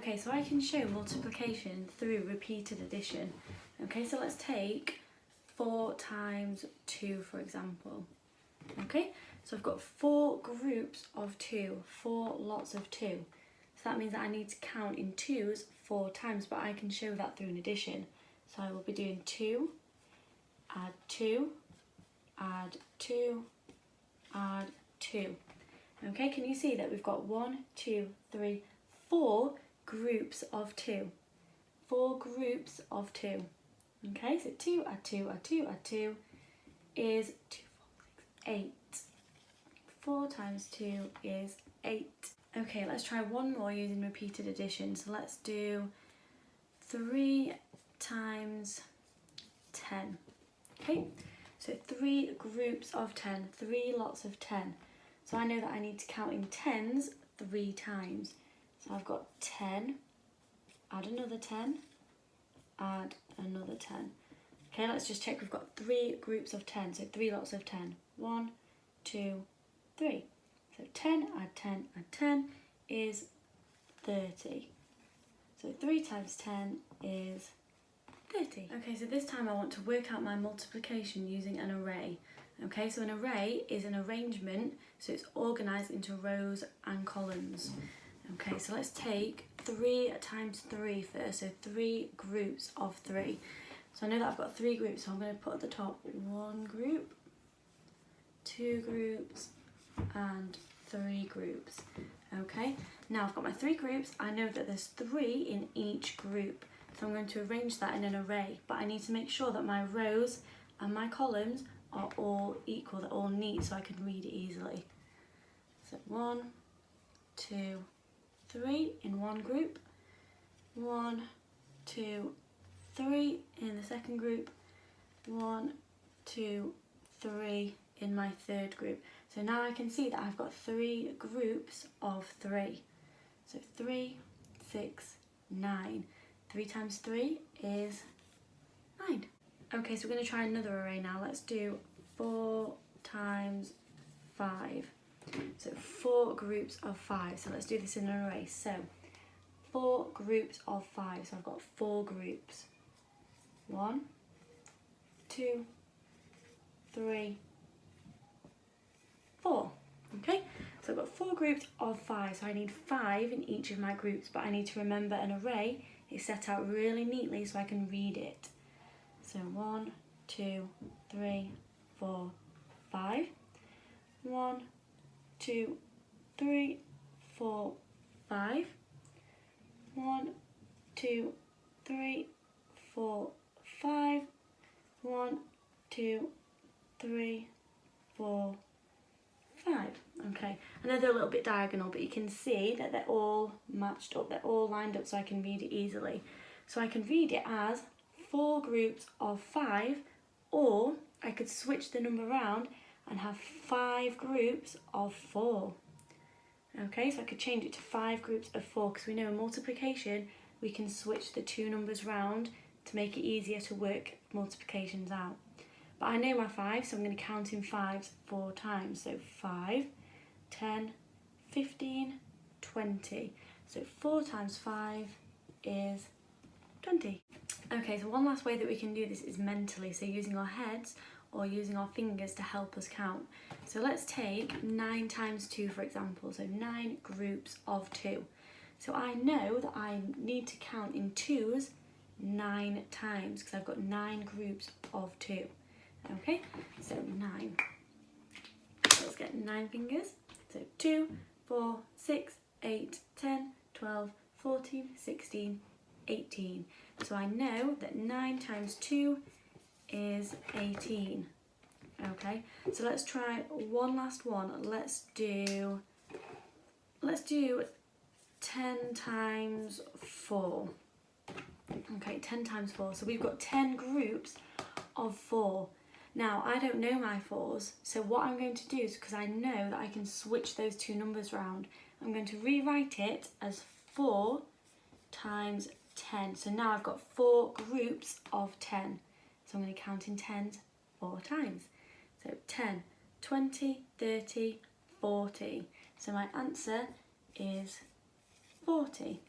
Okay, so I can show multiplication through repeated addition. Okay, so let's take 4 times 2, for example. Okay, so I've got 4 groups of 2, 4 lots of 2. So that means that I need to count in 2s 4 times, but I can show that through an addition. So I will be doing 2, add 2, add 2, add 2. Okay, can you see that we've got 1, 2, 3, 4 groups of 2. 4 groups of 2. Okay, so 2, add 2, add 2, add 2 is 2, 4, 6, 8. 4 times 2 is 8. Okay, let's try one more using repeated addition. So let's do 3 times 10. Okay, so 3 groups of 10, 3 lots of 10. So I know that I need to count in 10s 3 times. So I've got 10, add another 10, add another 10. Okay, let's just check we've got 3 groups of 10, so 3 lots of 10. 1, 2, 3. So 10, add 10, add 10 is 30. So 3 times 10 is 30. Okay, so this time I want to work out my multiplication using an array. Okay, so an array is an arrangement, so it's organised into rows and columns. Okay, so let's take 3 times 3 first, so 3 groups of 3. So I know that I've got 3 groups, so I'm going to put at the top 1 group, 2 groups, and 3 groups. Okay, now I've got my 3 groups. I know that there's 3 in each group, so I'm going to arrange that in an array, but I need to make sure that my rows and my columns are all equal, they're all neat, so I can read it easily. So 1, 2, 3 in one group, 1, 2, 3 in the second group, 1, 2, 3 in my third group. So now I can see that I've got 3 groups of 3. So 3, 6, 9. 3 times 3 is 9. Okay, so we're going to try another array now. Let's do 4 times 5. So 4 groups of 5. So let's do this in an array. So 4 groups of 5. So I've got 4 groups. 1, 2, 3, 4. Okay, so I've got 4 groups of 5. So I need 5 in each of my groups, but I need to remember an array is set out really neatly so I can read it. So 1, 2, 3, 4, 5. 1, 2, 3, 4, 5. 1, 2, 3, 4, 5. 1, 2, 3, 4, 5. Okay, I know they're a little bit diagonal, but you can see that they're all matched up, they're all lined up so I can read it easily. So I can read it as 4 groups of 5, or I could switch the number around and have 5 groups of 4. Okay, so I could change it to 5 groups of 4 because we know in multiplication we can switch the 2 numbers round to make it easier to work multiplications out. But I know my 5, so I'm going to count in 5s 4 times. So 5, 10, 15, 20. So 4 times 5 is 20. Okay, so one last way that we can do this is mentally, so using our heads or using our fingers to help us count. So let's take 9 times 2, for example, so 9 groups of 2. So I know that I need to count in 2s 9 times because I've got 9 groups of 2. Okay, so 9. So let's get 9 fingers. So 2, 4, 6, 8, 10, 12, 14, 16, 18. So I know that 9 times 2 is 18. Okay, so let's try one last one. Let's do 10 times 4. Okay, 10 times 4. So we've got 10 groups of 4. Now, I don't know my 4s, so what I'm going to do is, because I know that I can switch those 2 numbers round, I'm going to rewrite it as 4 times 10. So now I've got 4 groups of 10. So I'm going to count in 10s 4 times. So 10, 20, 30, 40. So my answer is 40.